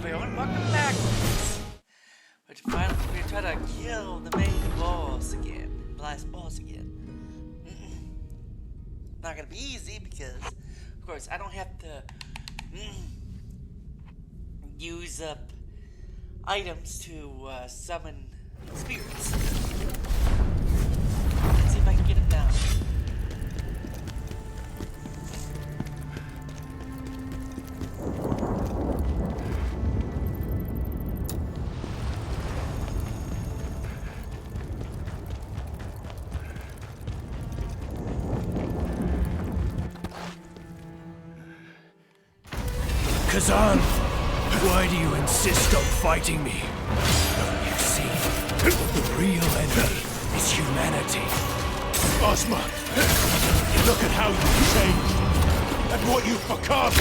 everyone, welcome back. We're trying to kill the main boss again. The last boss again. Not gonna be easy because, of course, I don't have to use up items to summon spirits. Let's see if I can get him down. Khazan, why do you insist on fighting me? Don't you see? The real enemy is humanity. Osman, look at how you've changed, and what you've become.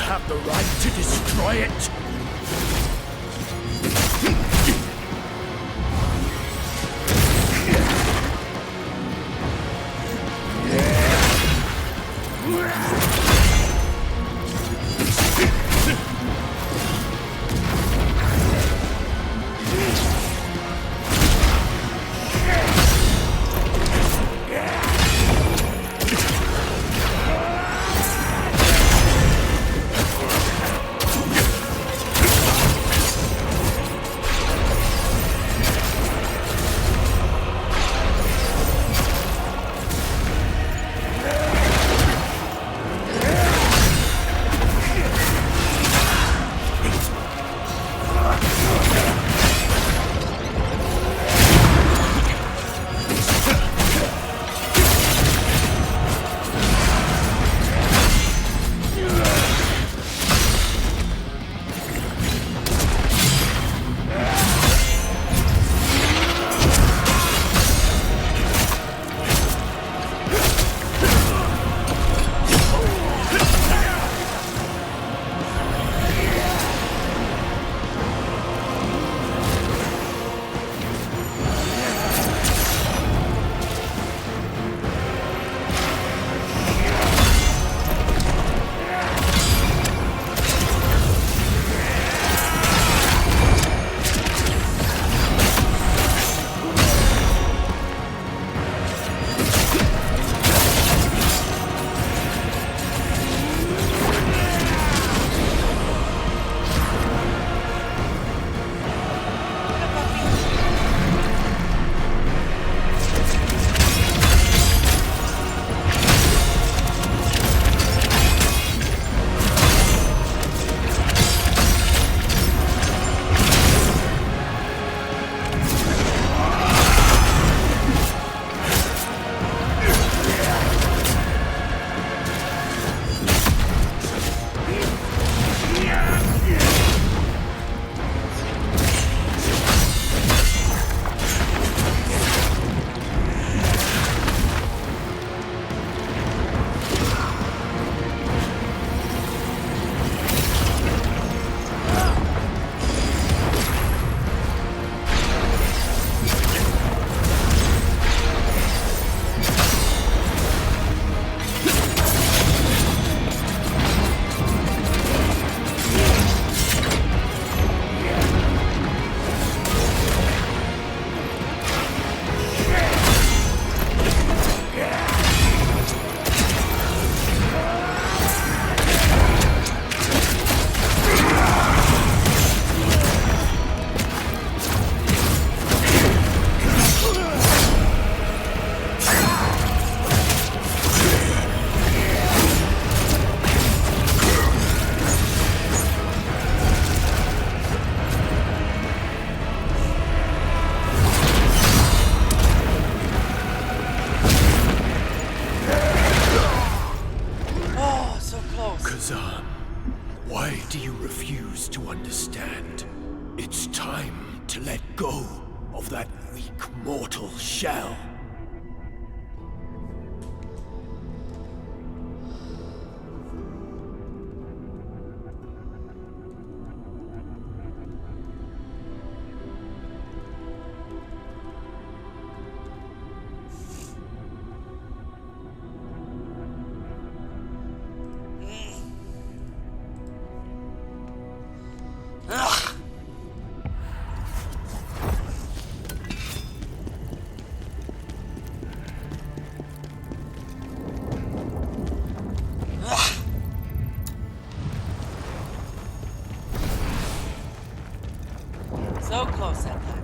have the right to destroy it. Khazan, why do you refuse to understand? It's time to let go of that weak mortal shell. So close that time.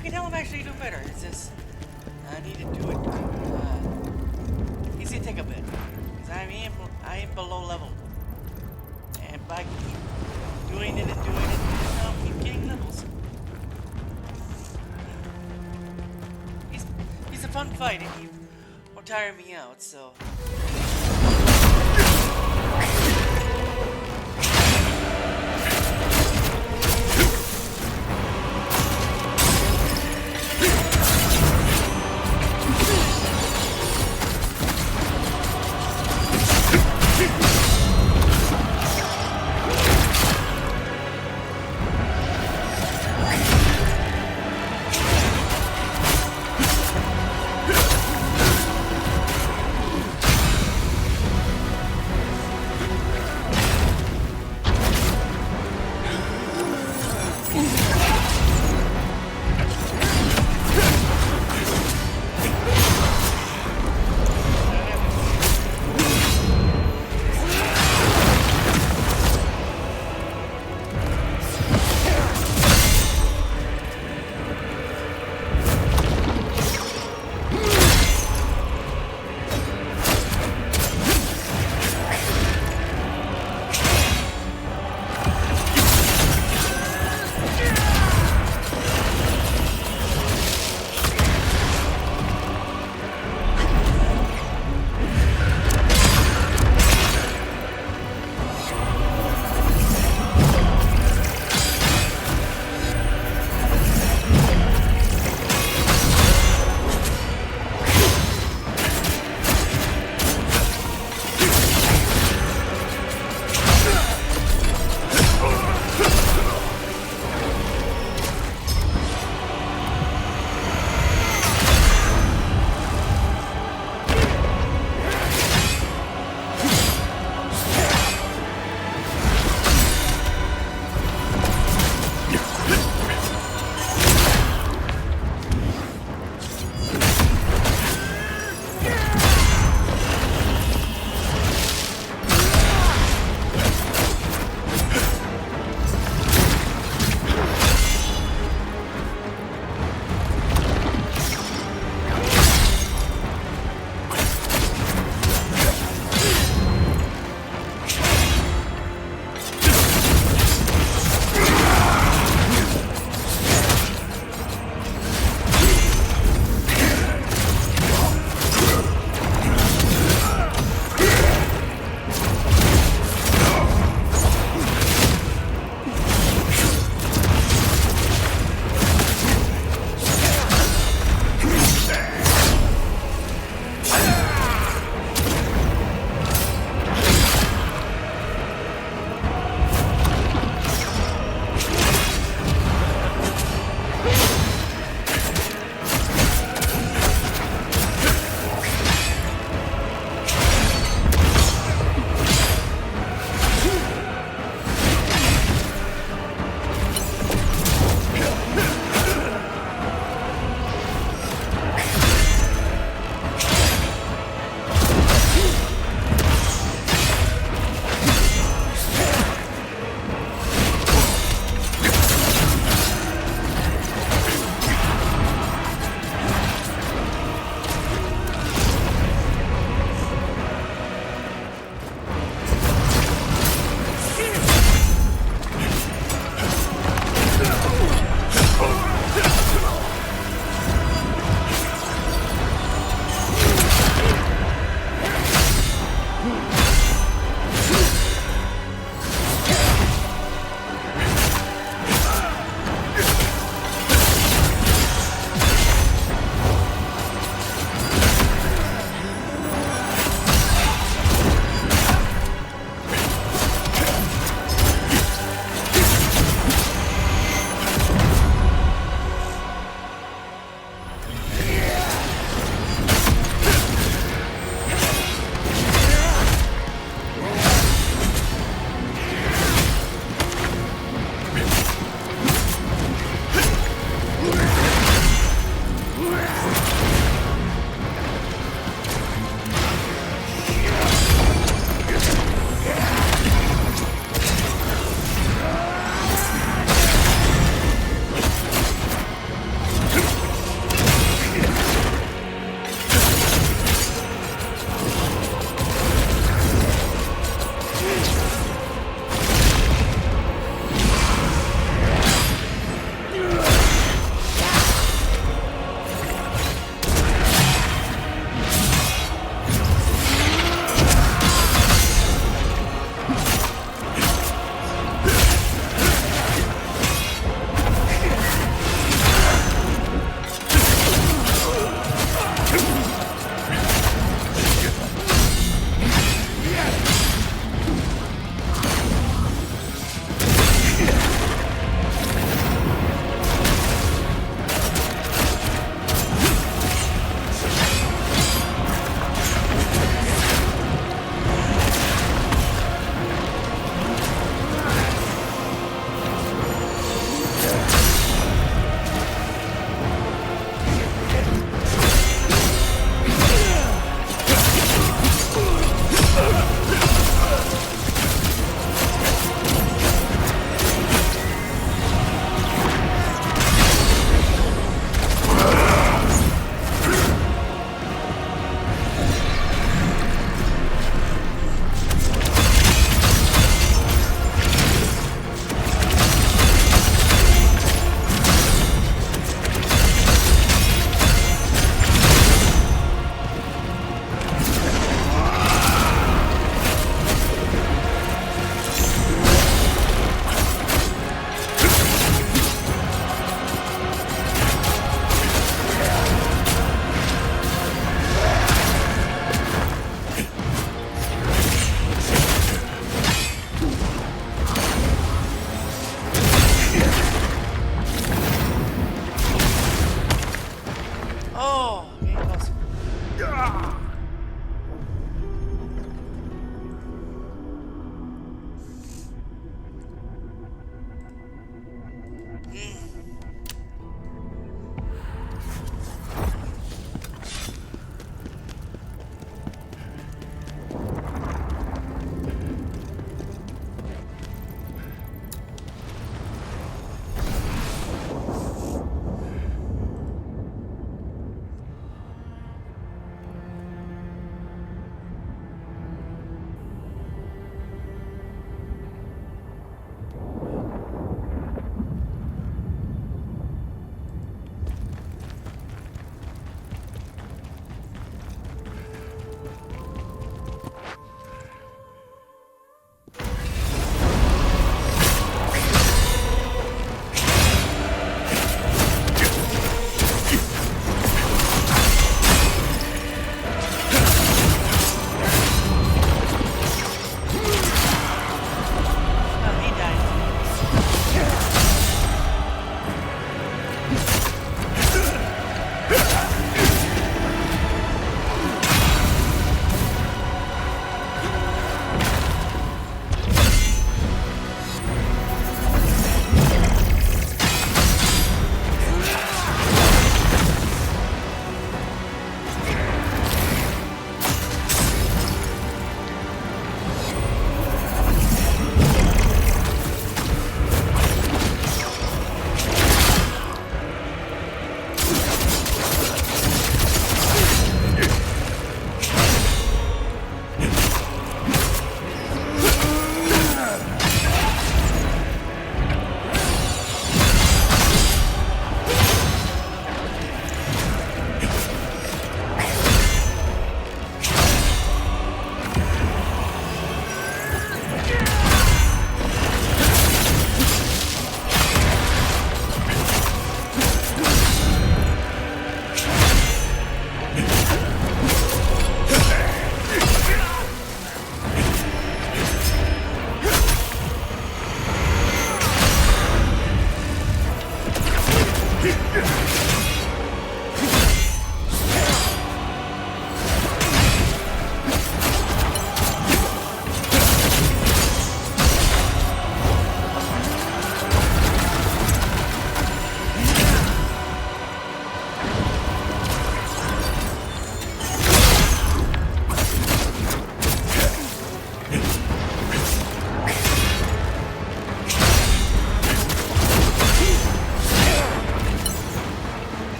I can tell I'm actually doing better. It's just I need to do it. It's gonna take a bit because I am below level, and by doing it and doing it, I'll keep getting levels. He's a fun fight, and he won't tire me out. So.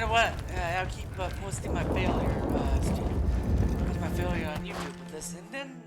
matter what, I'll keep posting my failure, my failure on YouTube with this, and then,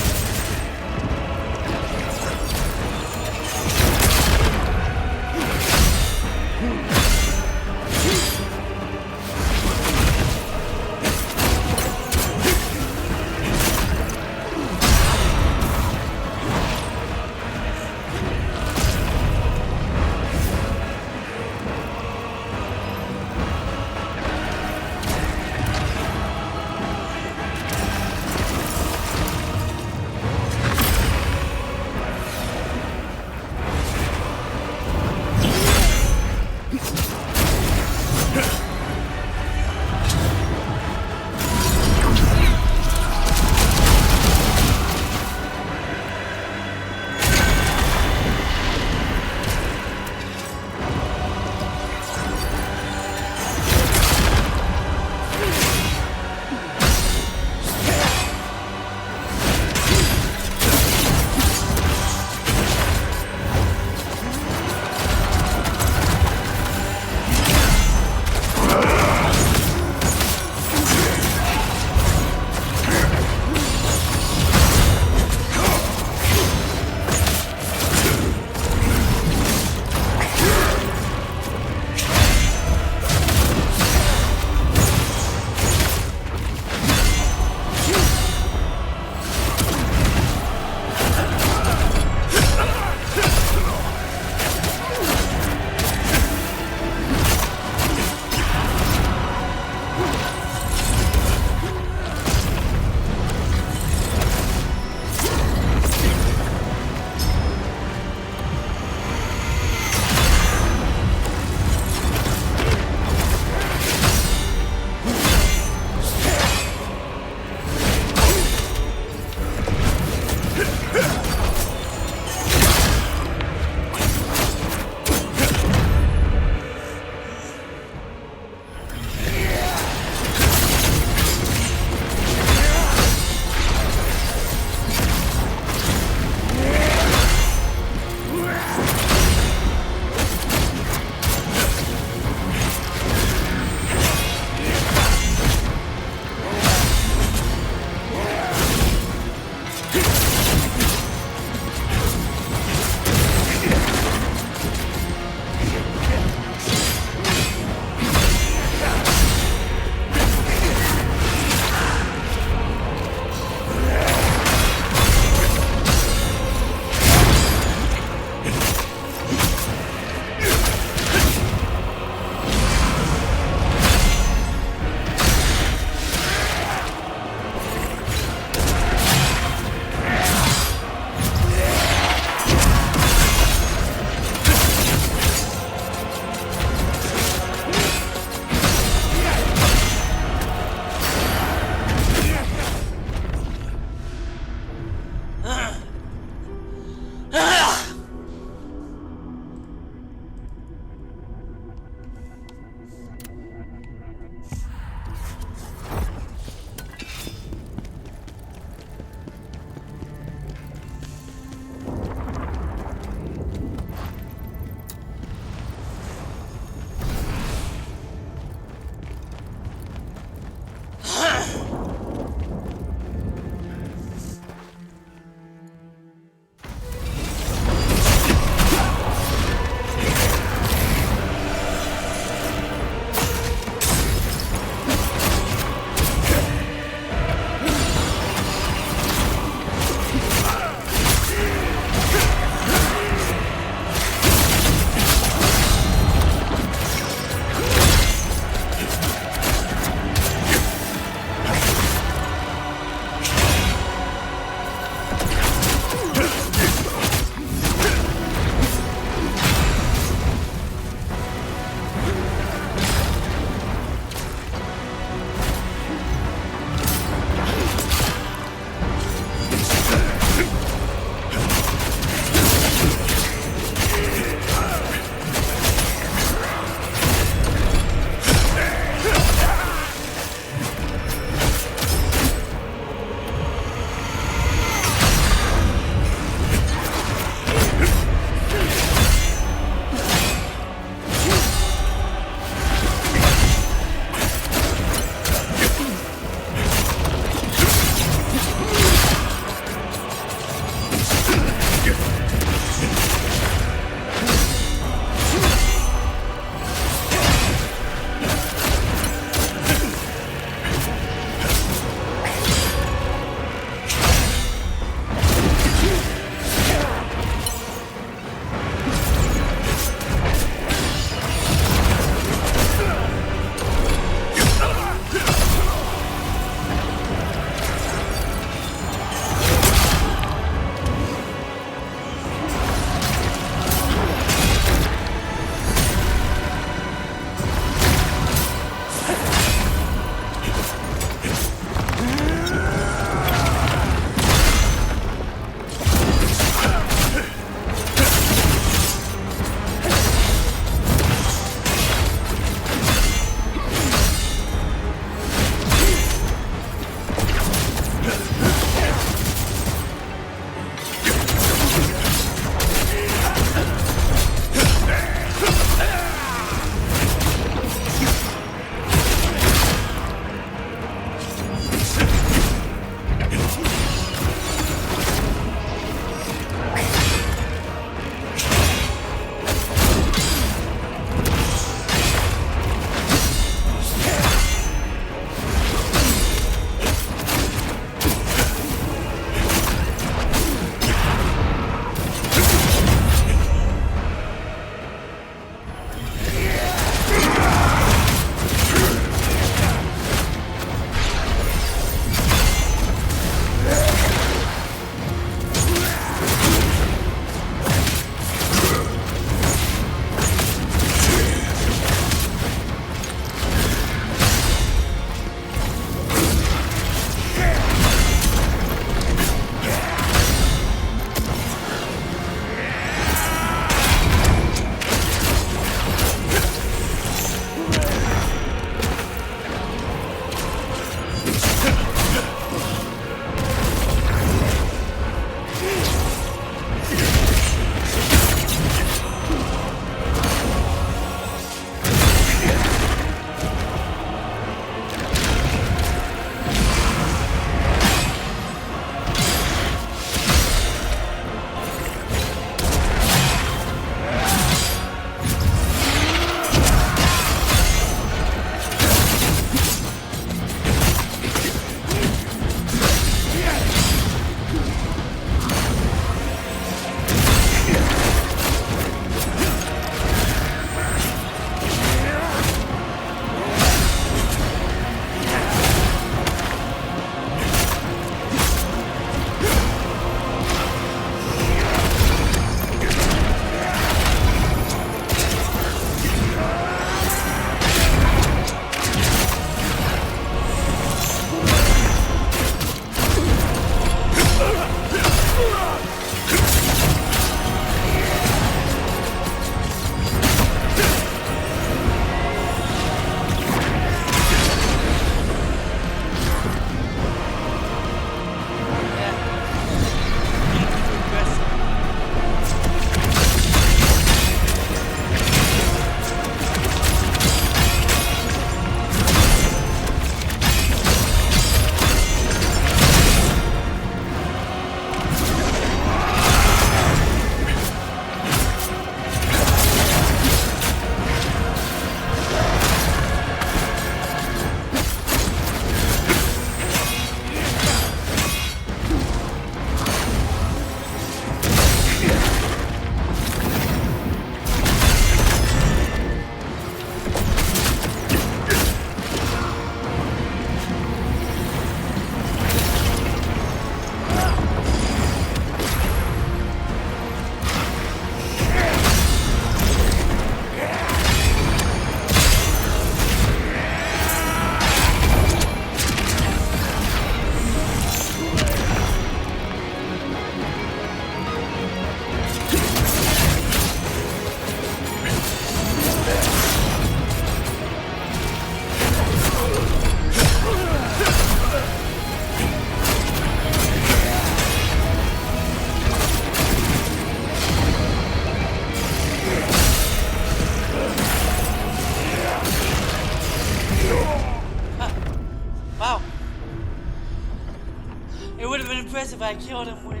have been impressive if I killed him with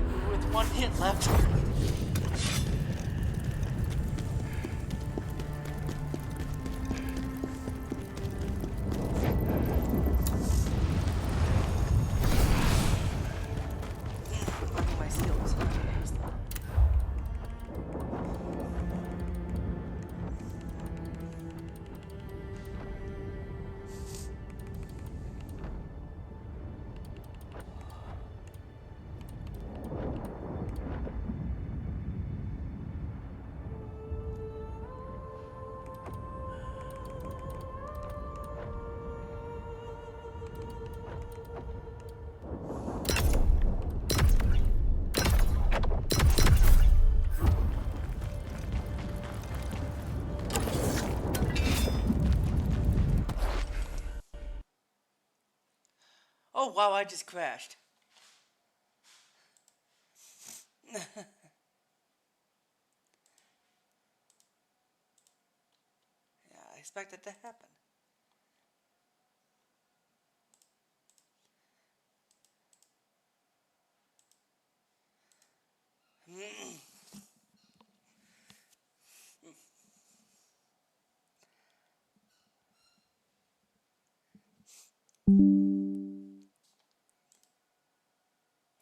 one hit left. My skills. Oh wow, I just crashed. Yeah, I expected to happen.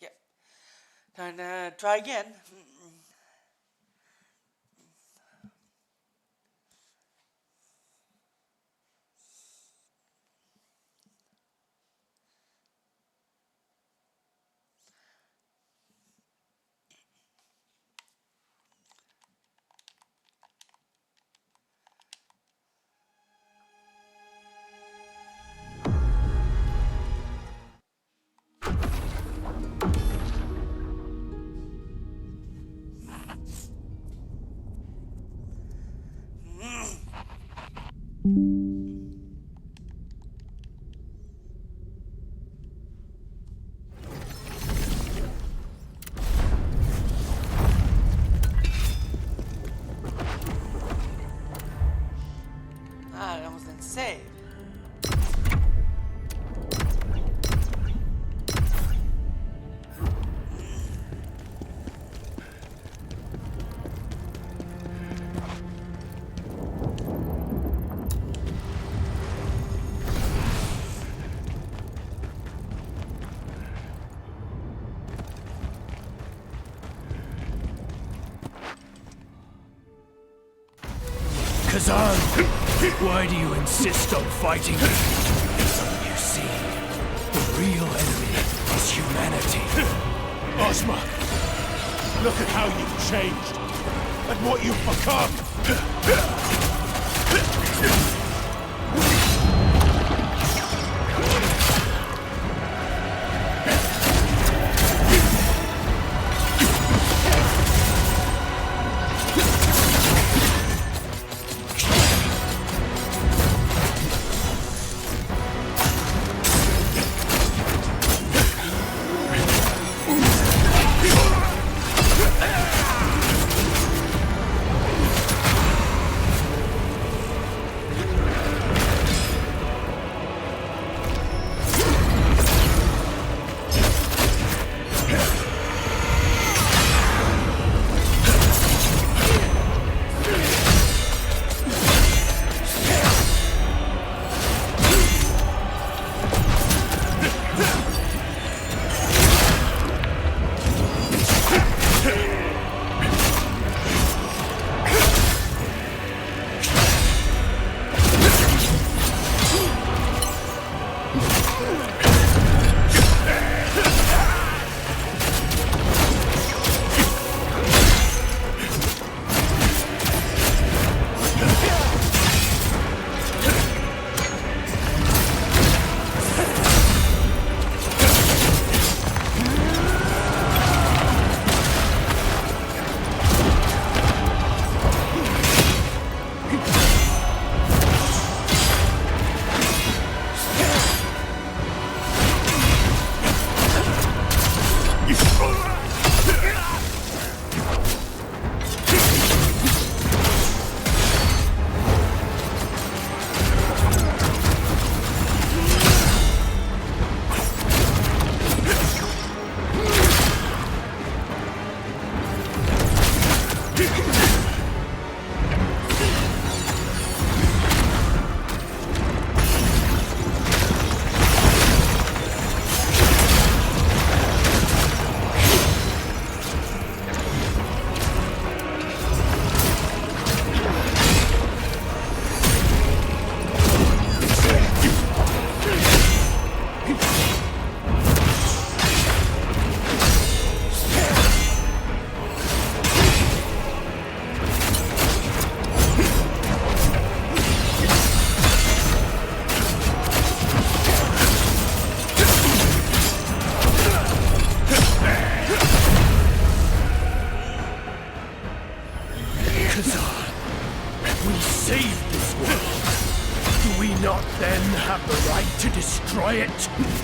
Yep. Time to try again. Ah, I almost didn't save. Khazan, why do you insist on fighting me? You see, the real enemy is humanity. Ozma, look at how you've changed, and what you've become. out.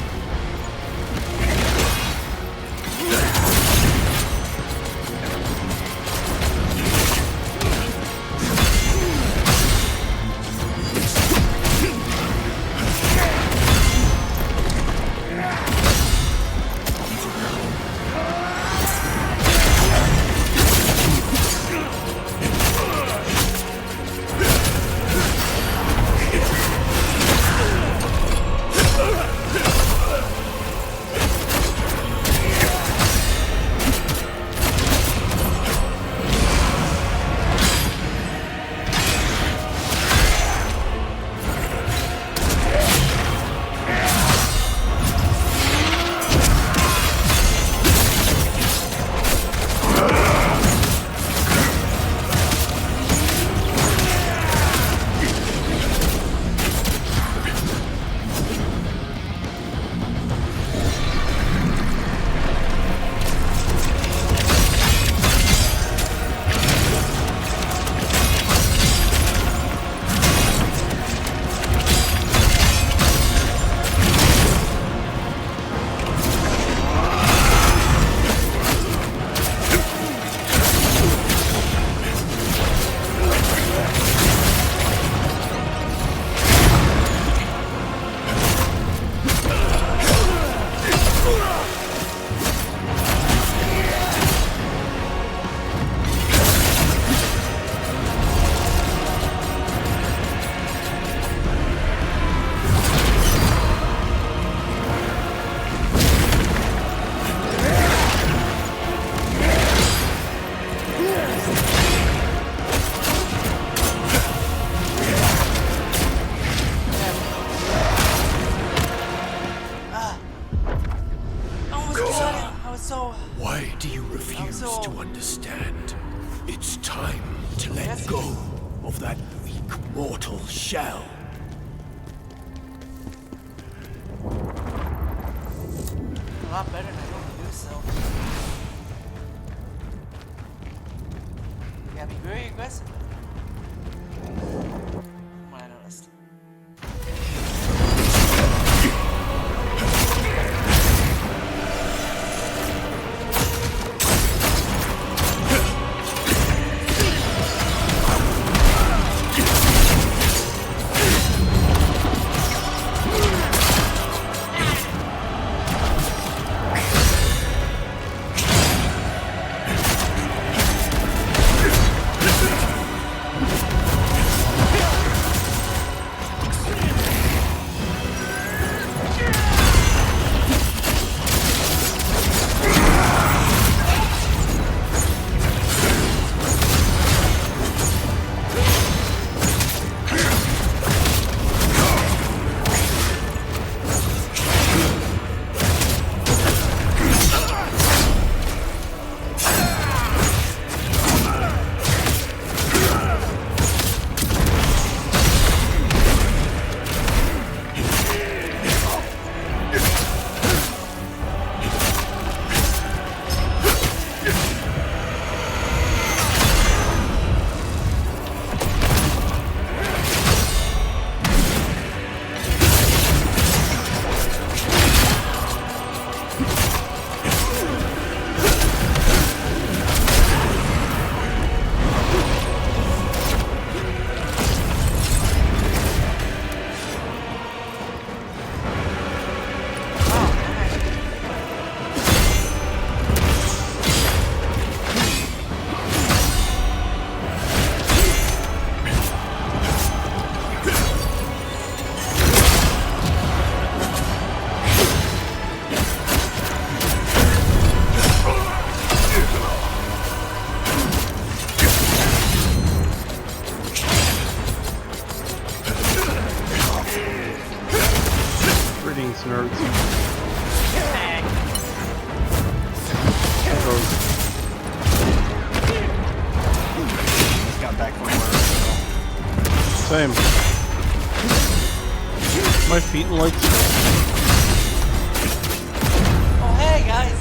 Why do you refuse to understand? It's time to let go of that weak mortal shell. A lot better than I normally do, so. You gotta be very aggressive. Come on, I noticed. Nerds. Just got back from work. Same. My feet like. Oh, hey guys!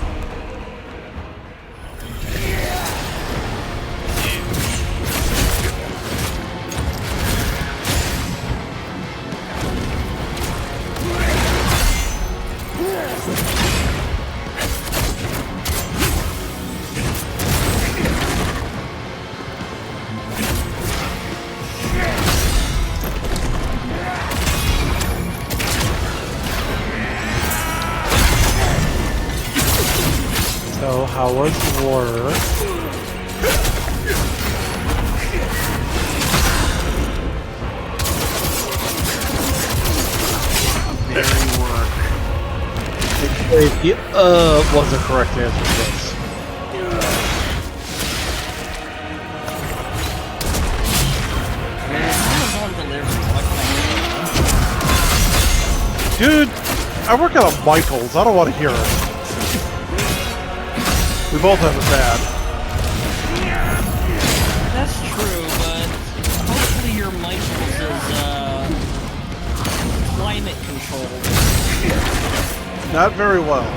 So, how was war? Very work. Was the correct answer to this. Amazon delivery, what can I Dude, I work at a Michael's. I don't want to hear it. We both have it bad. do? That's true, but hopefully your Michaels is, climate controlled. Not very well.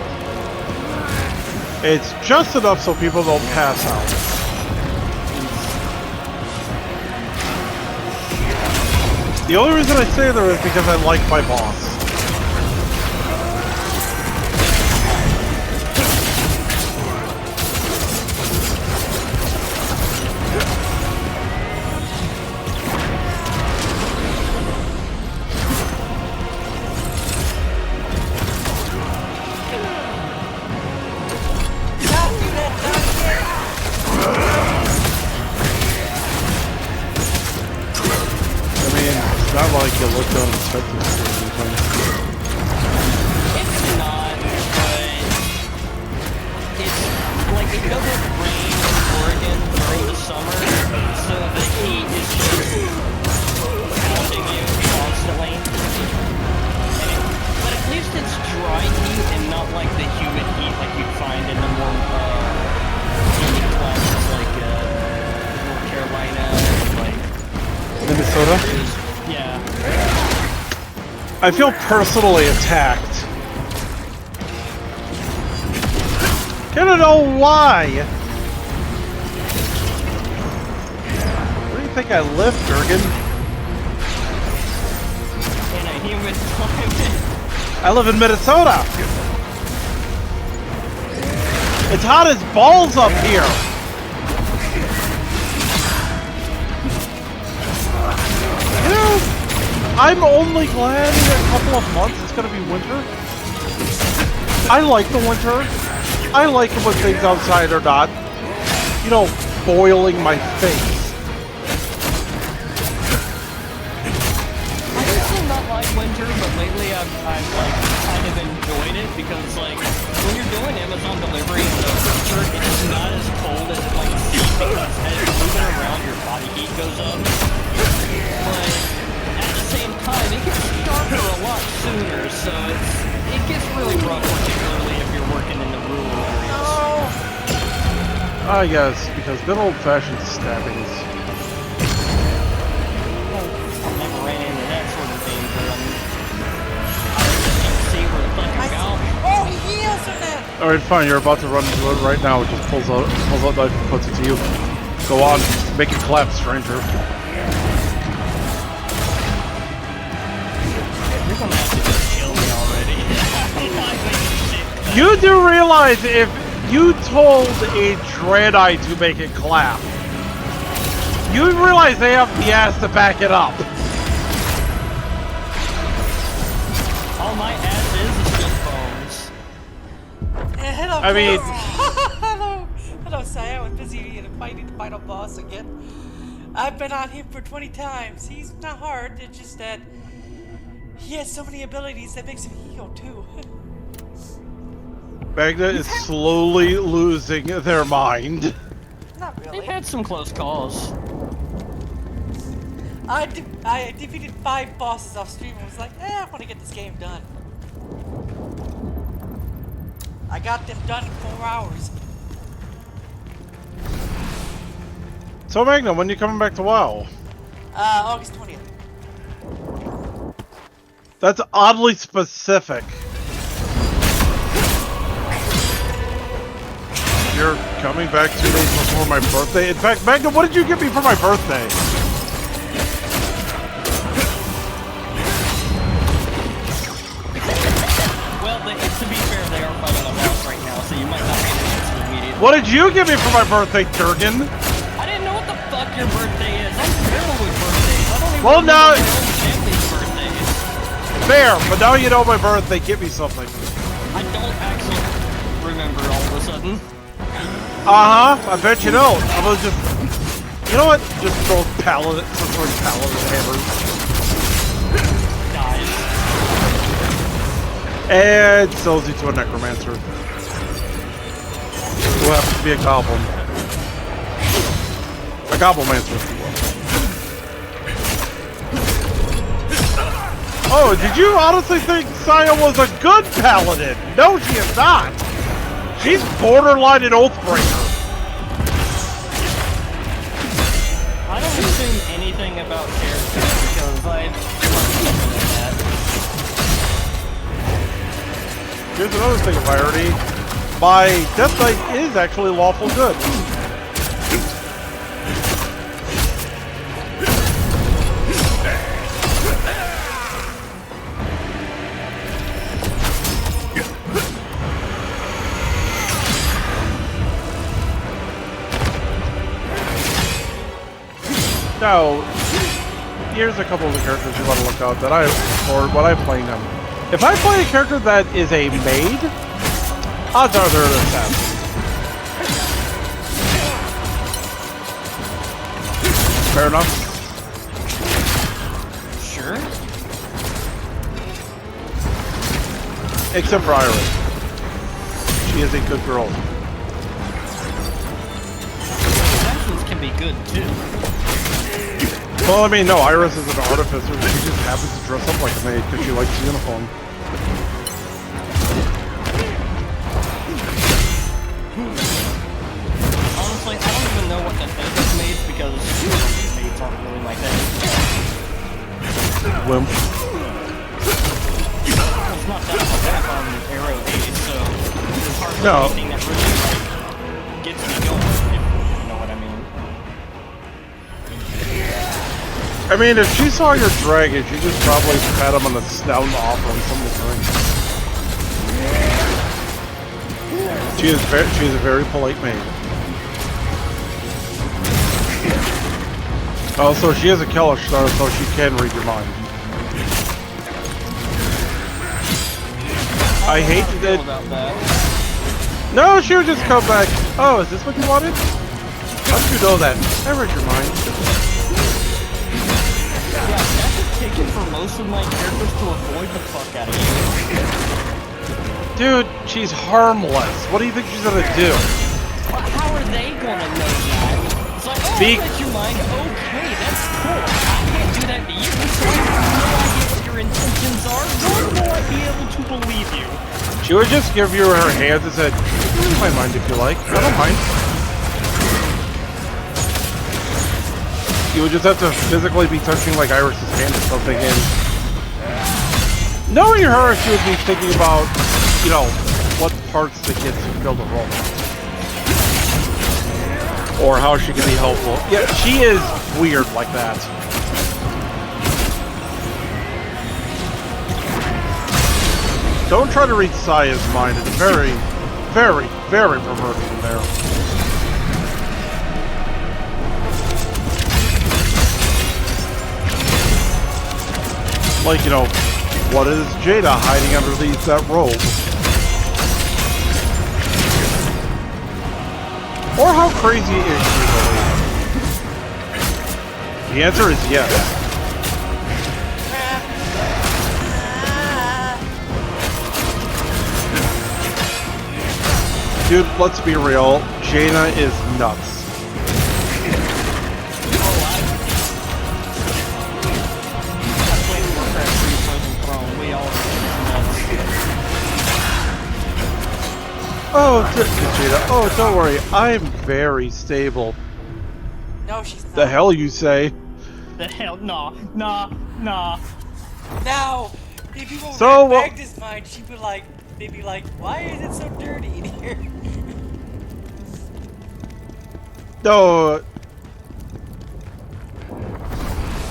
It's just enough so people don't pass out. The only reason I stay there is because I like my boss. Not like you looked unexpected or anything. It's not, but it's like it doesn't rain in Oregon during the summer, so the heat is just pounding you constantly. But at least it's dry heat and not like the humid heat like you'd find in the more humid climates like North Carolina, like Minnesota? yeah. I feel personally attacked. I don't know why. Where do you think I live, Durgan? In a humid climate. I live in Minnesota. It's hot as balls up here. You know, I'm only glad in a couple of months it's gonna be winter. I like the winter. I like it when things outside are not, you know, boiling my face. I used to not like winter, but lately I've like kind of enjoyed it because like when you're doing Amazon delivery in the winter, it's not as cold as it might seem because as you're moving around, your body heat goes up. But at the same time, it gets darker a lot sooner, so it gets really rough, particularly if you're working in the rural areas. I guess, because good old-fashioned stabbings. I've never ran into that sort of danger. I just can't see where the fucking valve. Oh, he heals from that! Alright, fine, you're about to run into it right now. It just pulls out knife and puts it to you. Go on, make it clap, stranger. You're gonna have to just kill me already. You do realize if you told a Dreadite to make it clap, you realize they have the ass to back it up. All my ass is just bones. Hello, I mean- hello, Sai. I was busy fighting the final boss again. I've been on him for 20 times. He's not hard, it's just that he has so many abilities that makes him heal too. Magna is slowly losing their mind. Not They've really. had some close calls. I defeated 5 bosses off stream and was like, I want to get this game done. I got them done in 4 hours. So Magna, when you coming back to WoW? August 20th. That's oddly specific. You're coming back 2 days before my birthday? In fact, Magna, what did you get me for my birthday? Well, to be fair, What did you give me for my birthday, Durgan? I didn't know what the fuck your birthday is. I'm terrible with birthdays. I don't even Well, remember now- my own family's birthdays. Fair, but now you know my birthday. Give me something. I don't actually remember all of a sudden. I bet you don't. I'm gonna just, you know what? Just throw paladin, some sort of paladin hammers, Guys. and sells you to a necromancer. Who happens to be a goblin. A goblin-mancer, if you will. Oh, did you honestly think Saya was a good paladin? No, she is not. She's borderline an Oathbreaker. I don't assume anything about characters because I've that. Here's another thing of irony. My Death Knight is actually lawful good. Now, here's a couple of the characters you want to look out that or when I'm playing them. If I play a character that is a maid, odds are they're an assassin. Fair enough. Sure. Except for Iris. She is a good girl. Assassins can be good too. Well, I mean, no, Iris is an artificer. She just happens to dress up like a maid because she likes the uniform. Honestly, I don't even know what to think of maids because maids aren't really my thing. Wimp. It's not that much back on Arrow 8, so there's hardly No. anything that really like, gets me going, if you know what I mean. I mean, if she saw your dragon, she'd just probably pat him on the snout and offer him some to drink. She is a very polite maid. Also, she is a Kellish star, so she can read your mind. I hate How do you that. feel about that? No, she would just come back. Oh, is this what you wanted? How did you know that? I read your mind. Yeah, that's a ticket for most of my characters to avoid the fuck out of you. Dude, she's harmless. What do you think she's gonna do? Well, how are they gonna know that? It's like, oh, Be- I read your mind. Okay, that's cool. I can't do that to you, so I have no idea what your intentions are, nor will I be able to believe you. She would just give you her hands and said, "You can read my mind if you like. I don't mind." You would just have to physically be touching like Iris's hand or something, and knowing her, she would be thinking about, you know, what parts to get to build a role. Or how she can be helpful. Yeah, she is weird like that. Don't try to read Saya's mind. It's very, very, very perverted in there. Like, you know, what is Jada hiding underneath that robe? Or how crazy is she really? The answer is yes. Dude, let's be real. Jaina is nuts. Oh, Jada. Oh, don't worry. I'm very stable. No, she's not. The hell you say? The hell? Nah. No! If people So, read Magnus' mind, they'd be like, why is it so dirty in here? No.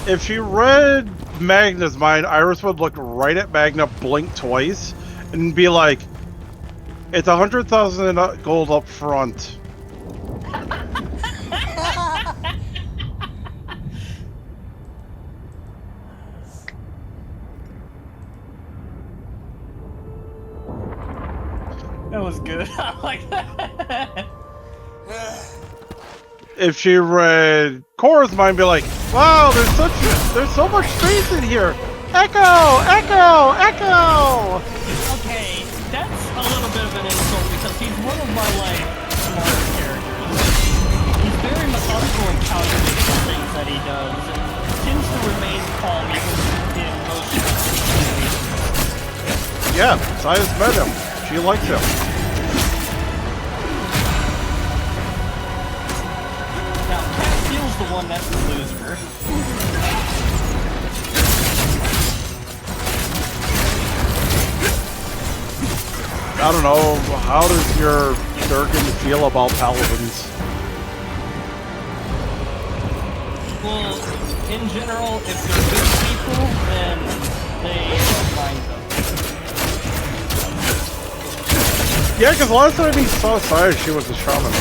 If she read Magna's mind, Iris would look right at Magna, blink twice, and be like, "It's 100,000 gold up front. That was good. I like that. If she read Cora's mind, be like, wow, there's so much space in here. Echo, echo, echo. Okay, that's a little bit of an insult because he's one of my like smarter characters. He's very methodical and calculated in things that he does, and tends to remain calm even in most situations. Yeah, Saya's met him. She likes him. Now, Castiel's the one that's the loser. I don't know, how does your Durgan feel about paladins? Well, in general, if they're good people, then they don't mind them. Yeah, because last time we saw Saya, she was a shaman.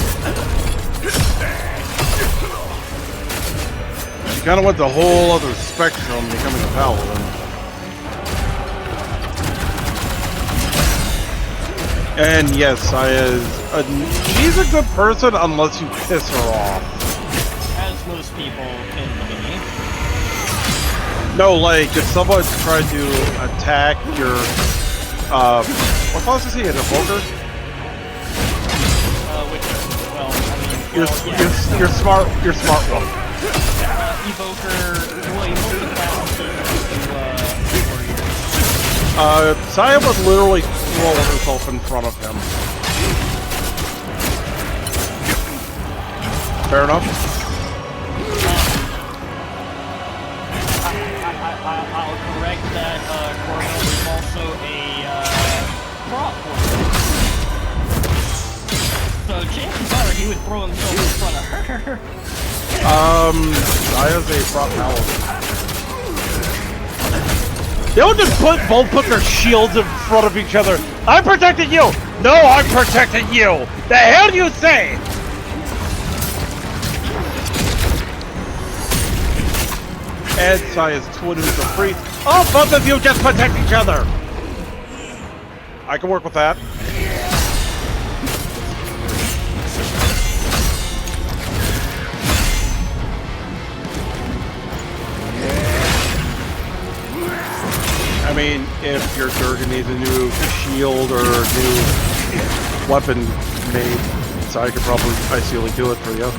She kind of went the whole other spectrum, becoming a paladin. And yes, she's a good person unless you piss her off. As most people tend to be. No, like, if someone tried to attack your, what class is he, an evoker? Well, I mean, You're smart one. Evoker, well, Evoker classes to, Saya would literally throw herself in front of him. Fair enough? I'll correct that, Cornell is also a, prop player. So chances are he would throw himself in front of her. Saya's a prop paladin. They would just both put their shields in front of each other. I'm protecting you! No, I'm protecting you! The hell do you say? And Saya's twin who's a priest. Oh, both of you just protect each other! I can work with that. I mean, if your Durgan needs a new shield or a new weapon made, so I could probably ideally do it for you.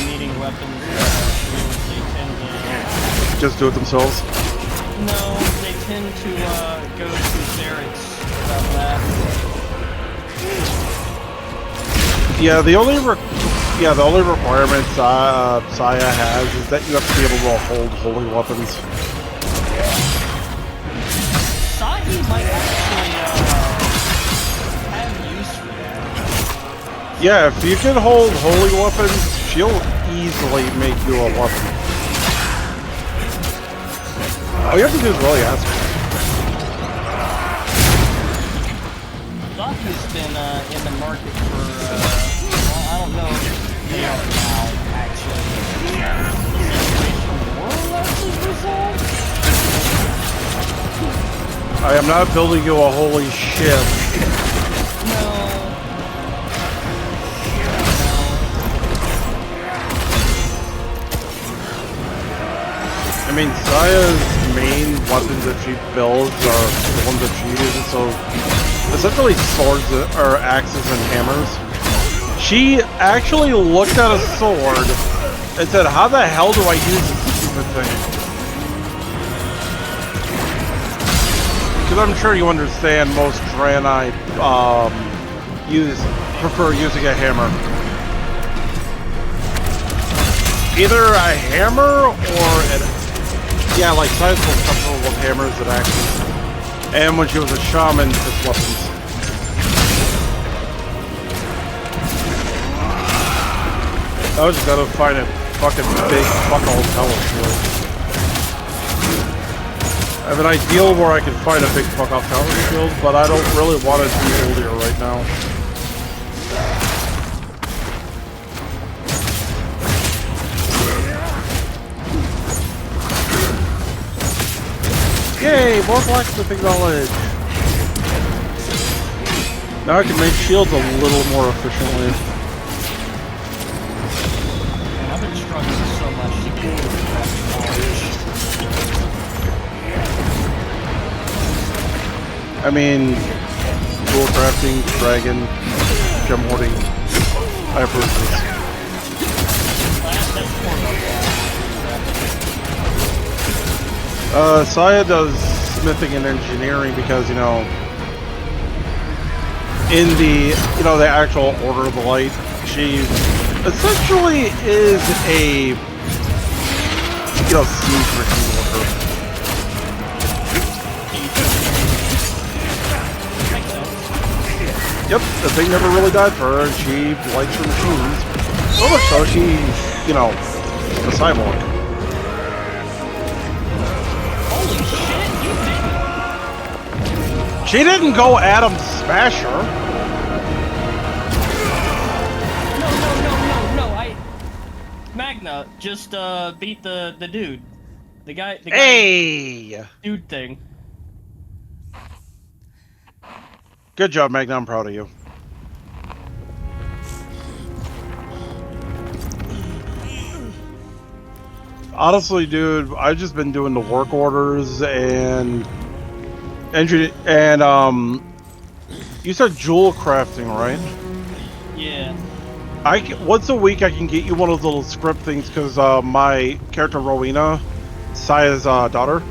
Needing weapons, they tend to... Just do it themselves? No, they tend to, go to Zerix about that. Yeah, the only requirement Saya has is that you have to be able to hold holy weapons. Sahi might actually, have use for that. Yeah, if you can hold holy weapons, she'll easily make you a weapon. All you have to do is really ask her. Sahi's been, in the market for, well, I don't know if they are now, actually. The situation more or less is resolved? I am not building you a holy ship. No. I mean, Saya's main weapons that she builds are the ones that she uses, so essentially swords or axes and hammers. She actually looked at a sword and said, how the hell do I use this stupid thing? Because I'm sure you understand most Draenei prefer using a hammer. Either a hammer or yeah, like Saya's most comfortable with hammers and axes. And when she was a shaman, just weapons. I was just gotta find a fucking big fuck-all tower for it. I have an ideal where I can find a big fuck-off tower to build, but I don't really want it to be older right now. Yay, more blacksmithing knowledge. Now I can make shields a little more efficiently. Man, I've been struggling so much to get into crafting knowledge. I mean, tool crafting, dragon, gem hoarding. I approve this. That's more about Saya does smithing and engineering because, you know, in the, you know, the actual Order of the Light, she essentially is a, you know, siege machine worker. Yep, the thing never really died for her, and she likes her machines. So much so, she's, you know, a cyborg. Holy shit, you didn't! She didn't go Adam Smasher. No, Magna just beat the dude. The guy Hey! dude thing. Good job, Magna, I'm proud of you. Honestly, dude, I've just been doing the work orders and you said jewel crafting, right? Yeah. Once a week I can get you one of those little script things because my character Rowena, Saya's daughter,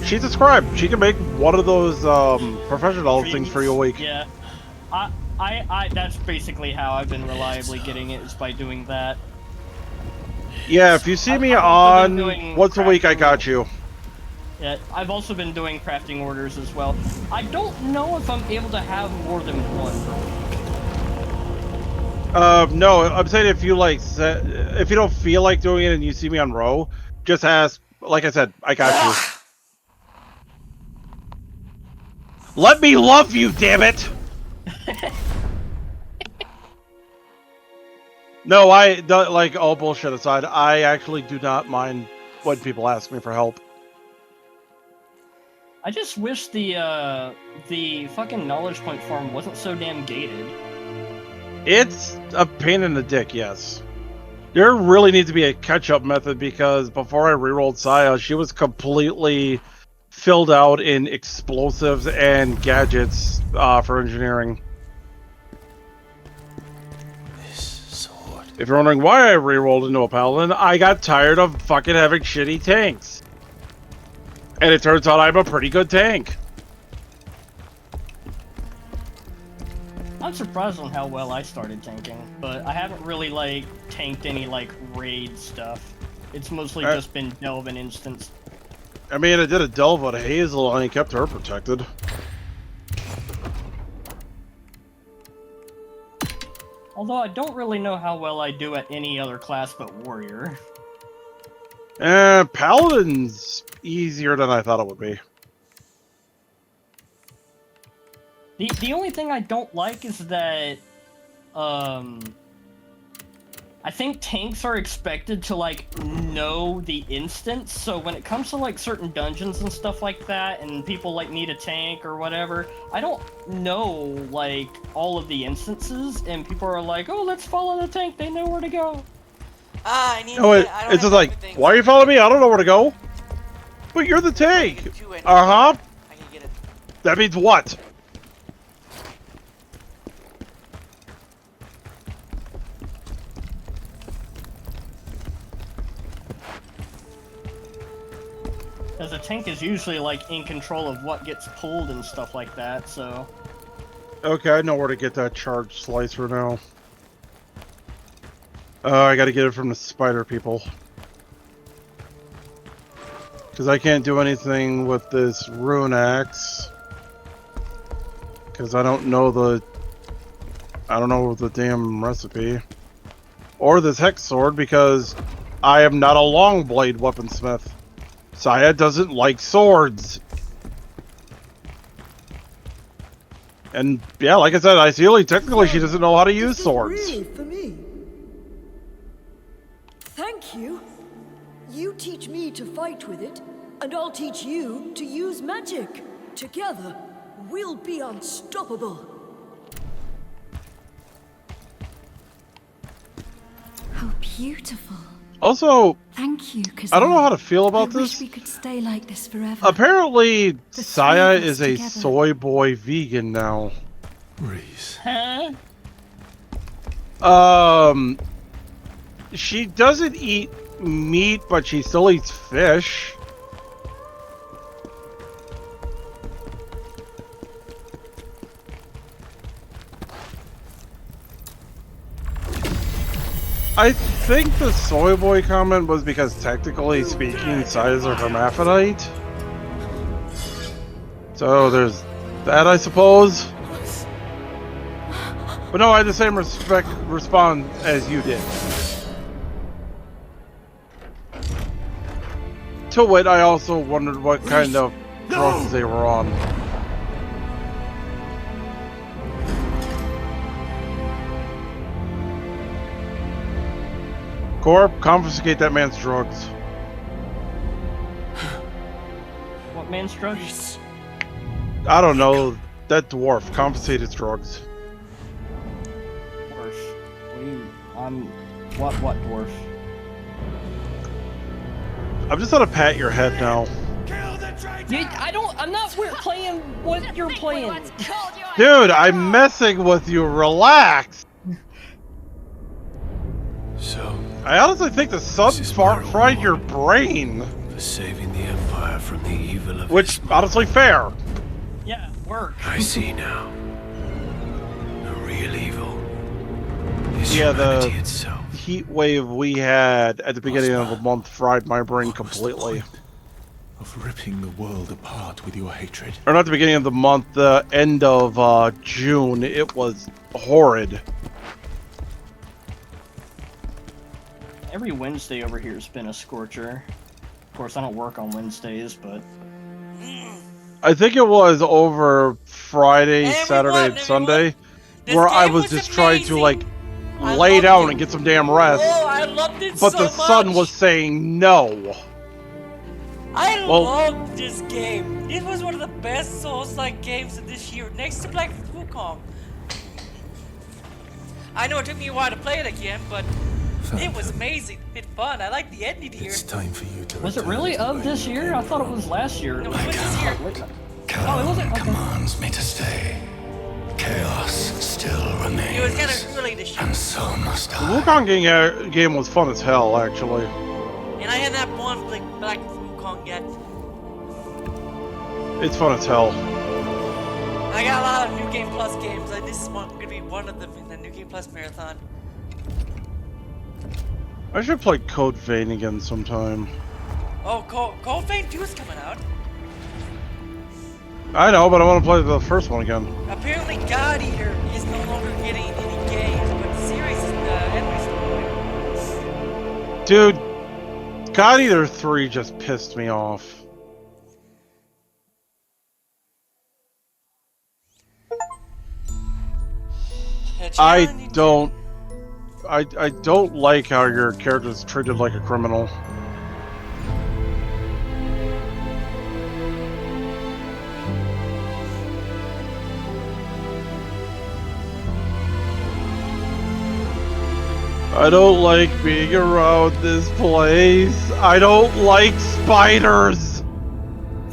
she's a scribe. She can make one of those professional things for you a week. Yeah. I that's basically how I've been reliably getting it, is by doing that. Yeah, if you see me I've on been doing once a week, I crafting got you. Yeah, I've also been doing crafting orders as well. I don't know if I'm able to have more than one per week. No, I'm saying if you if you don't feel like doing it and you see me on row, just ask. Like I said, I got you. Let me love you, damn it! No, like, all bullshit aside, I actually do not mind when people ask me for help. I just wish the fucking knowledge point farm wasn't so damn gated. It's a pain in the dick, yes. There really needs to be a catch-up method because before I rerolled Saya, she was completely filled out in explosives and gadgets for engineering. If you're wondering why I rerolled into a paladin, I got tired of fucking having shitty tanks. And it turns out I'm a pretty good tank. I'm surprised on how well I started tanking, but I haven't really, like, tanked any, like, raid stuff. It's mostly just been delve and instance. I mean, I did a delve on Hazel and I kept her protected. Although I don't really know how well I do at any other class but warrior. Paladin's easier than I thought it would be. The only thing I don't like is that, I think tanks are expected to, like, know the instance, so when it comes to, like, certain dungeons and stuff like that, and people, like, need a tank or whatever, I don't know, like, all of the instances, and people are like, oh, let's follow the tank, they know where to go. I need Oh, to it's get, I don't just have like, everything, why are you following me? I don't know where to go. But you're the tank. Uh-huh. I can get it. That means what? Because a tank is usually, like, in control of what gets pulled and stuff like that, so... Okay, I know where to get that charged slicer now. I gotta get it from the spider people. Because I can't do anything with this rune axe. Because I don't know the damn recipe. Or this hex sword because I am not a long blade weaponsmith. Saya doesn't like swords. And yeah, like I said, ideally, technically, she doesn't know how to use swords. Really for me. Thank you. You teach me to fight with it, And I'll teach you to use magic. Together, we'll be unstoppable. How beautiful. Also, Thank you, Khazan. I don't know how to feel about I this. wish we could stay like this forever. Apparently, The Saya three of us is a together. soy boy vegan now. Reese. Huh? She doesn't eat meat, but she still eats fish. I think the soy boy comment was because technically speaking, Saya's a hermaphrodite. So there's that, I suppose. But no, I had the same response as you did. To wit, I also wondered what kind of drugs they were on. Corp, confiscate that man's drugs. What man's drugs? I don't know. That dwarf, confiscate his drugs. Dwarf. What do you... What dwarf? I'm just gonna pat your head now. I'm not playing what you're playing. Dude, I'm messing with you. Relax. So, I honestly think the sun fried your brain. for saving the Empire from the evil of Which, honestly, fair. Yeah, work. I see now. The real evil is Yeah, humanity the itself. heat wave we had at the beginning of the month fried my brain What was the completely. point of ripping the world apart with your hatred? Or not the beginning of the month, the end of June. It was horrid. Every Wednesday over here has been a scorcher. Of course, I don't work on Wednesdays, but... I think it was over Friday, Everyone, Saturday, and everyone, Sunday, this where I game was was just trying to, like, I lay loved down it. and get some damn rest. Oh, I loved it But so the sun much. was saying no. I Well- loved this game. It was one of the best Souls-like games of this year, next to Black Wukong. I know it took me a while to play it again, but it was amazing. It's fun. I like the ending here. It's time for you to Was it return really to the of way this you year? came I thought it from. was last year. No, it was this year. Oh, it Khazan wasn't? Okay. commands me to stay. Chaos still remains. It was kind of early this year. And so must The I. Wukong game was fun as hell, actually. And I haven't one like Black Wukong yet. It's fun as hell. I got a lot of New Game Plus games, and this is gonna be one of them in the New Game Plus marathon. I should play Code Vein again sometime. Oh, Cold Vein 2 is coming out. I know, but I want to play the first one again. Apparently, God Eater is no longer getting any games, but the series is anyway still going. Dude, God Eater 3 just pissed me off. I don't like how your character is treated like a criminal. I don't like being around this place. I don't like spiders.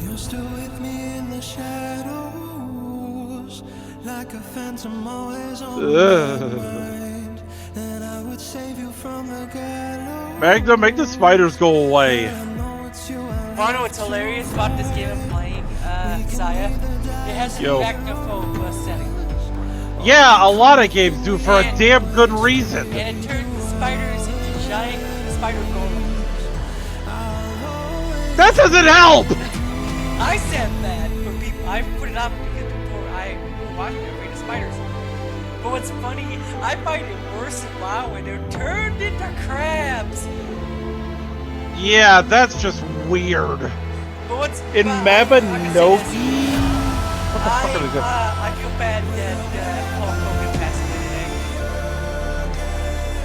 You're still with me in the shadows, like a phantom always on my mind. And I would save you from the gallows. Magda, make the spiders go away. Wanna know what's hilarious about this game I'm playing, Saya? It has the Yo. arachnophobe setting. Yeah, a lot of games do for a damn good reason. And it turns the spiders into giant spider golems. That doesn't help! I said that for people. I put it up because before I watched it afraid of spiders. But what's funny, I find it worse in WoW when they're turned into crabs. Yeah, that's just weird. But what's In Mabinogi? What the fuck are they doing? I feel bad that Paul Hogan passed away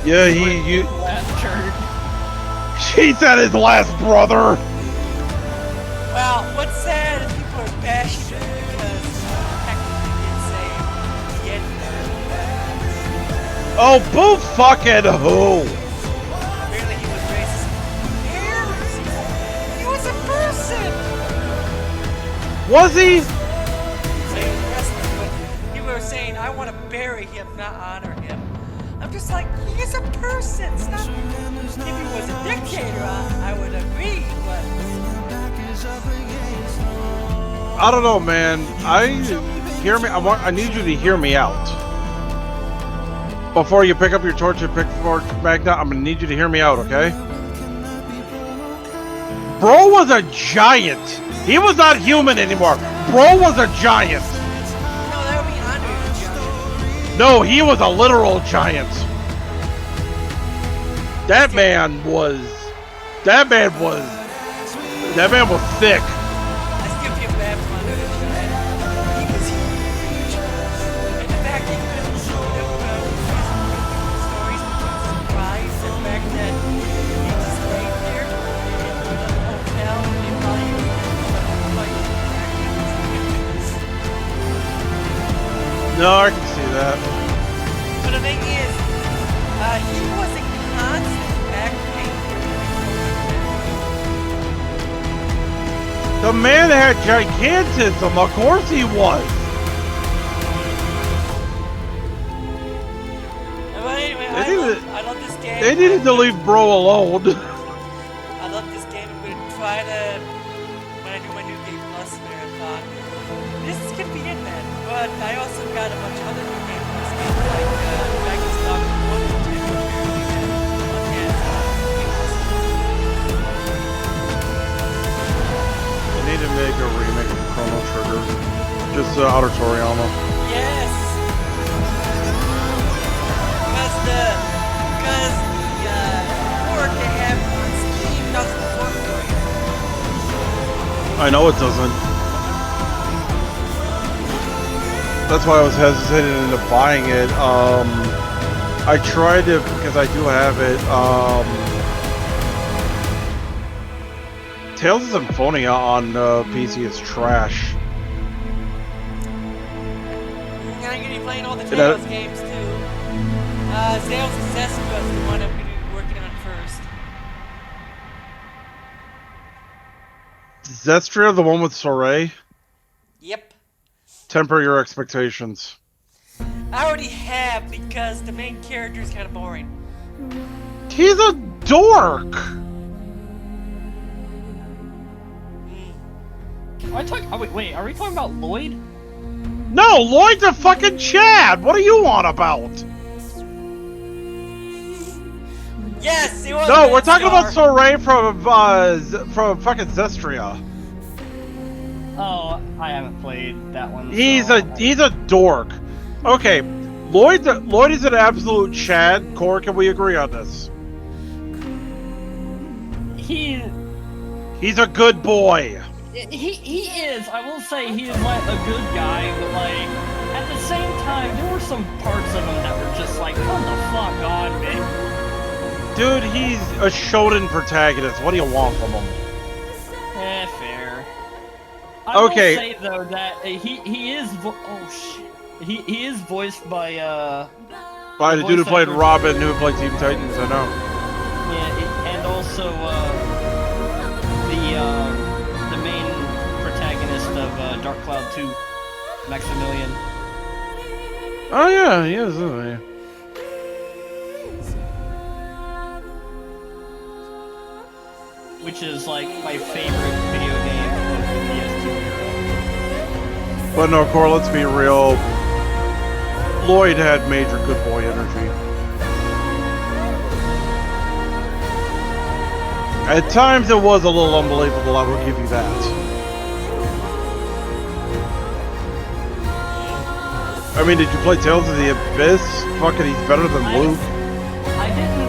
today. Yeah, Last turn. he's at his last brother. Well, what's sad is people are bashing him because technically he did say he had Oh, boo fucking who? apparently he was racist. Bears! He was a person! Was he? So he was wrestling, but people were saying, I want to bury him, not honor him. I'm just like, he is a person. It's not, if he was a dictator, I would agree, but I don't know, man. Hear me. I need you to hear me out. Before you pick up your torch and pick for Magna, I'm gonna need you to hear me out, okay? Bro was a giant. He was not human anymore. Bro was a giant. no, that would be Andre the Giant. No, he was a literal giant. That man was thick. I still feel bad for Andre the Giant. He was huge. And the fact that he couldn't stories because of surprise, the fact that he just stayed there in the hotel and they probably No, I can see that. But the thing is, he was in constant back pain. The man had gigantism. Of course he was. But anyway, I love this game. They needed to leave Bro alone. I love this game. I'm going to try to, when I do my New Game Plus marathon, this is going to be it, man. But I also got a bunch of other New Game Plus games, like Dragon's Dogma 1 and 2, which barely had one yet. They need to make a remake of Chrono Trigger. Just Outer Toriyama. Yes! Because the port they have on Steam doesn't work for you. I know it doesn't. That's why I was hesitating into buying it. I tried it because I do have it. Tales of Symphonia on PC is trash. I'm going to be playing all the Tales games too. Tales of Zestra is the one I'm going to be working on first. Zestria, the one with Soray? Yep. Temper your expectations. I already have because the main character is kind of boring. He's a dork! Wait, are we talking about Lloyd? No, Lloyd's a fucking Chad! What are you on about? Yes, it was. No, we're talking about Soray from fucking Zestria. Oh, I haven't played that one. He's a dork. Okay, Lloyd is an absolute Chad. Core, can we agree on this? He's a good boy. He is. I will say he is like a good guy, but like at the same time, there were some parts of him that were just like, come the fuck on, man. Dude, he's a Shonen protagonist. What do you want from him? Fair. I Okay. will say though that he is he is voiced by By the dude who played Robin, who played Teen Titans. I know. Yeah, and also the main protagonist of Dark Cloud 2, Maximilian. Oh yeah, he is, isn't he? Which is like my favorite video game of the PS2 era. But no, Core, let's be real. Lloyd had major good boy energy. At times it was a little unbelievable, I will give you that. I mean, did you play Tales of the Abyss? Fucking, he's better than Luke. I didn't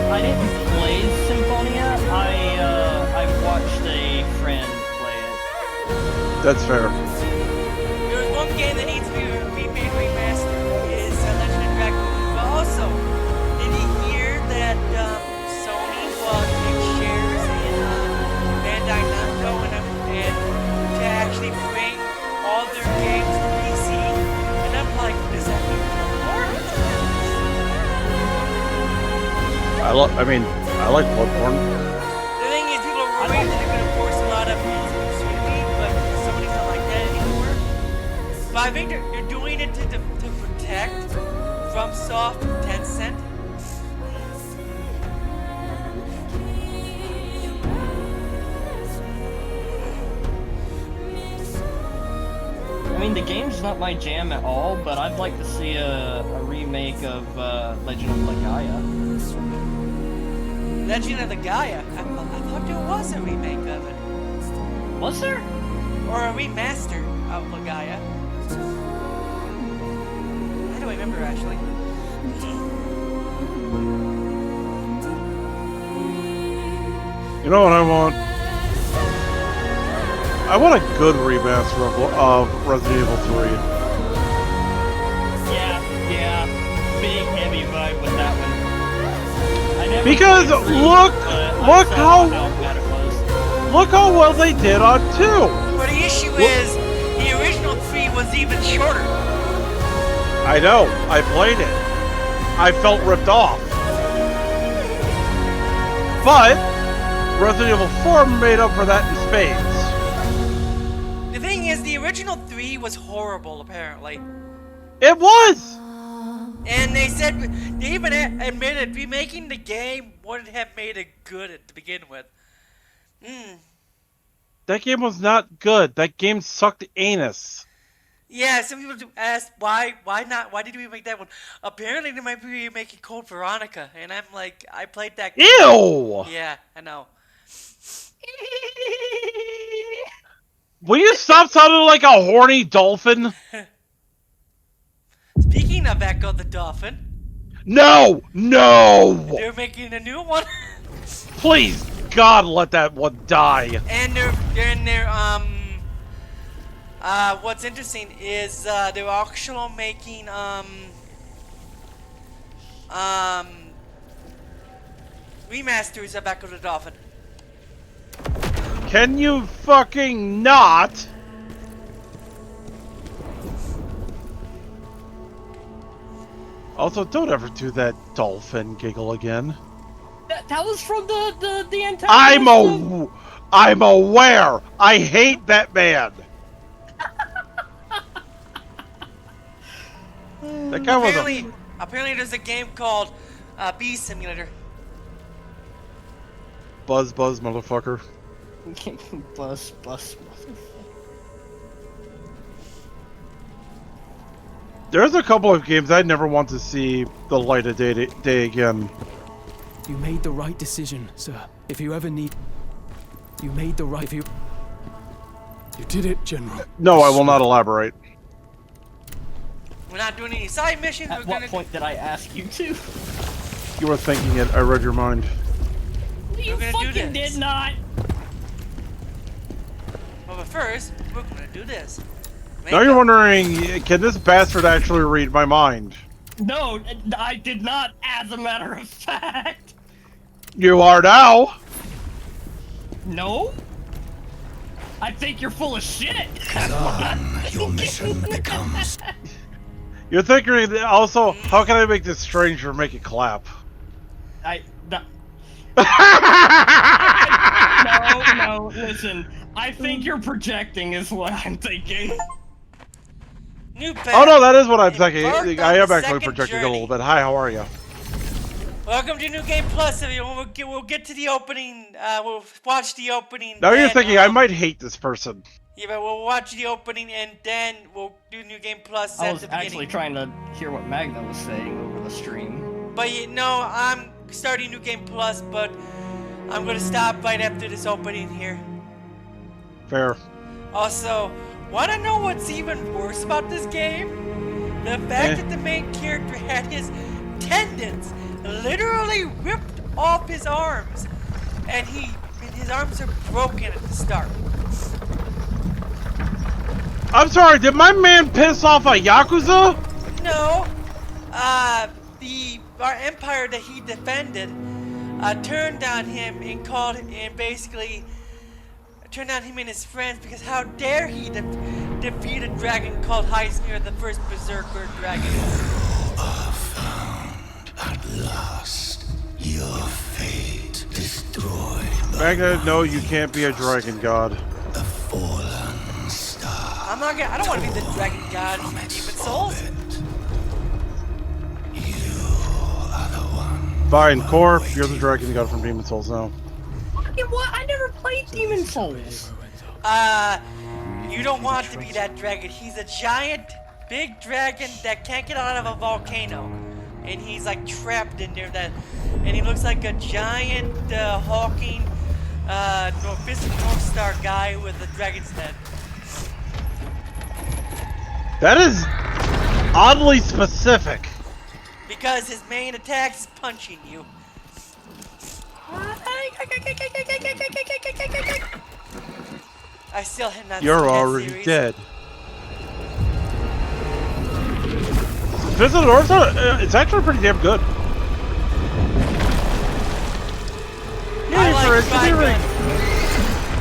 play Symphonia. I watched a friend play it. That's fair. There's one game that needs to be remade, remastered is Legend of Dragon. But also, did you hear that Sony bought big shares in Bandai Namco and I mean, I like Bloodborne. The thing is, people are worried that they're going to force a lot of exclusivity, but somebody's not like that anymore. But I think they're doing it to protect FromSoft and Tencent. I mean, the game's not my jam at all, but I'd like to see a remake of Legend of Legaia. Legend of the Gaia. I thought there was a remake of it. Was there? Or a remaster of Legaia. I don't remember actually. You know what I want? I want a good remaster of Resident Evil 3. Yeah. Big heavy vibe with that one. I never Because played 3, look but how I saw bad it was. look how well they did on 2. But the issue is, the original 3 was even shorter. I know. I played it. I felt ripped off. But Resident Evil 4 made up for that in spades. The thing is, the original 3 was horrible, apparently. It was! And they said, they even admitted remaking the game wouldn't have made it good to begin with. That game was not good. That game sucked anus. Yeah, some people asked why not? Why did we make that one? Apparently, they might be remaking Code Veronica, and I'm like, I played that game. Ew! Yeah, I know. Will you stop sounding like a horny dolphin? Speaking of Echo the Dolphin, No! No! they're making a new one. Please, God, let that one die. And they're what's interesting is they're actually making remasters of Echo the Dolphin. Can you fucking not? Also, don't ever do that dolphin giggle again. That was from the antagonist. I'm aware. I hate that man. That guy was Apparently there's a game called Bee Simulator. Buzz, motherfucker. Buzz. There's a couple of games I'd never want to see the light of day again. You made the right decision, sir. If you ever need... You made the right... You did it, General. No, I will not elaborate. We're not doing any side missions. At what point did I ask you to? You were thinking it. I read your mind. You fucking did not. Well, but first, we're gonna do this. Now you're wondering, can this bastard actually read my mind? No, I did not, as a matter of fact. You are now. No? I think you're full of shit. Khazan, your mission becomes... You're thinking also, how can I make this stranger make it clap? No, listen. I think you're projecting is what I'm thinking. Oh no, that is what I'm thinking. I am actually projecting a little bit. Hi, how are you? Welcome to New Game Plus, everyone. We'll get to the opening. We'll watch the opening. Now you're thinking I might hate this person. Yeah, but we'll watch the opening and then we'll do New Game Plus I at was the beginning. actually trying to hear what Magna was saying over the stream. But no, I'm starting New Game Plus, but I'm gonna stop right after this opening here. Fair. Also, wanna know what's even worse about this game? The fact that the main character had his tendons literally ripped off his arms, and his arms are broken at the start. I'm sorry, did my man piss off a Yakuza? No, our empire that he defended turned on him and called and basically turned on him and his friends because how dare he defeat a dragon called Heisner, the first Berserker dragon. You are found at last. Your fate destroyed by Magna, no, you can't be a dragon god. a fallen star. I'm not gonna. I don't want to be the dragon god from Demon Souls. Fine, Core, you're the dragon god from Demon Souls now. Fucking what? I never played Demon Souls. You don't want to be that dragon. He's a giant, big dragon that can't get out of a volcano, and he's like trapped in there. And he looks like a giant, hulking, North Star guy with a dragon's head. That is oddly specific. Because his main attack is punching you. I still have not You're seen that already series. dead. Visit of North Star, it's actually pretty damn good. I like Trigun.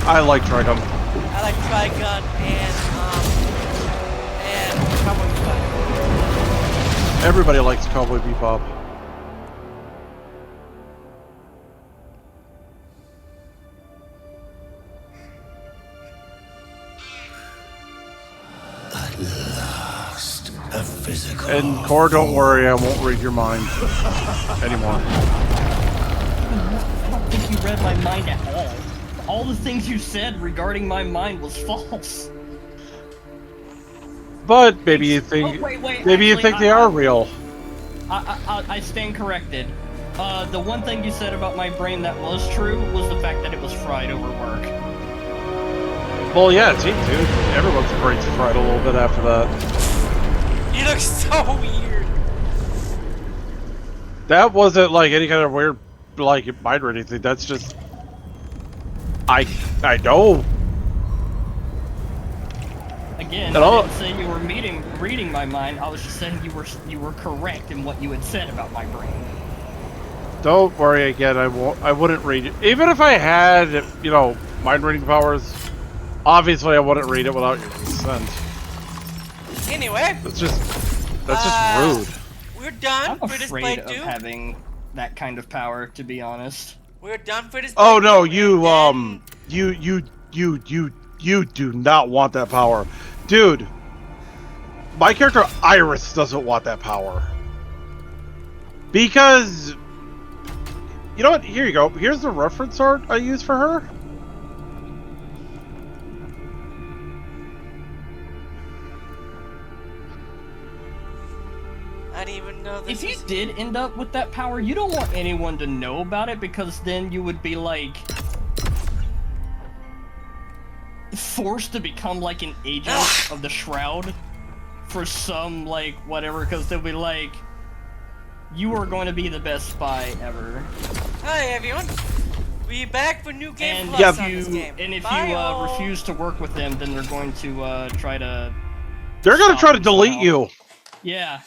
I like Trigun. I like Trigun and Cowboy Bebop. Everybody likes Cowboy Bebop. At last, a physical. And Core, don't worry, I won't read your mind anymore. I don't think you read my mind at all. All the things you said regarding my mind was false. But maybe you think, maybe you think they are real. I stand corrected. The one thing you said about my brain that was true was the fact that it was fried over work. Well, yeah, dude, everyone's brain's fried a little bit after that. You look so weird. That wasn't like any kind of weird, like, mind or anything. That's just, I know. Again, I didn't say you were reading my mind. I was just saying you were correct in what you had said about my brain. Don't worry again. I wouldn't read it. Even if I had, you know, mind reading powers, obviously I wouldn't read it without your consent. Anyway. That's just rude. We're done I'm for this afraid of playthrough. having that kind of power, to be honest. We're done for this playthrough. Oh no, you do not want that power. Dude, my character Iris doesn't want that power. Because, you know what, here you go. Here's the reference art I use for her. I didn't even know this. If you did end up with that power, you don't want anyone to know about it, because then you would be like forced to become like an agent of the Shroud for some like whatever, because they'll be like, you are going to be the best spy ever. Hi everyone, we back for new game And plus if on you this game. and if Bye, you all. refuse to work with them, then they're going to try to. They're gonna try to delete somehow. you. Yeah.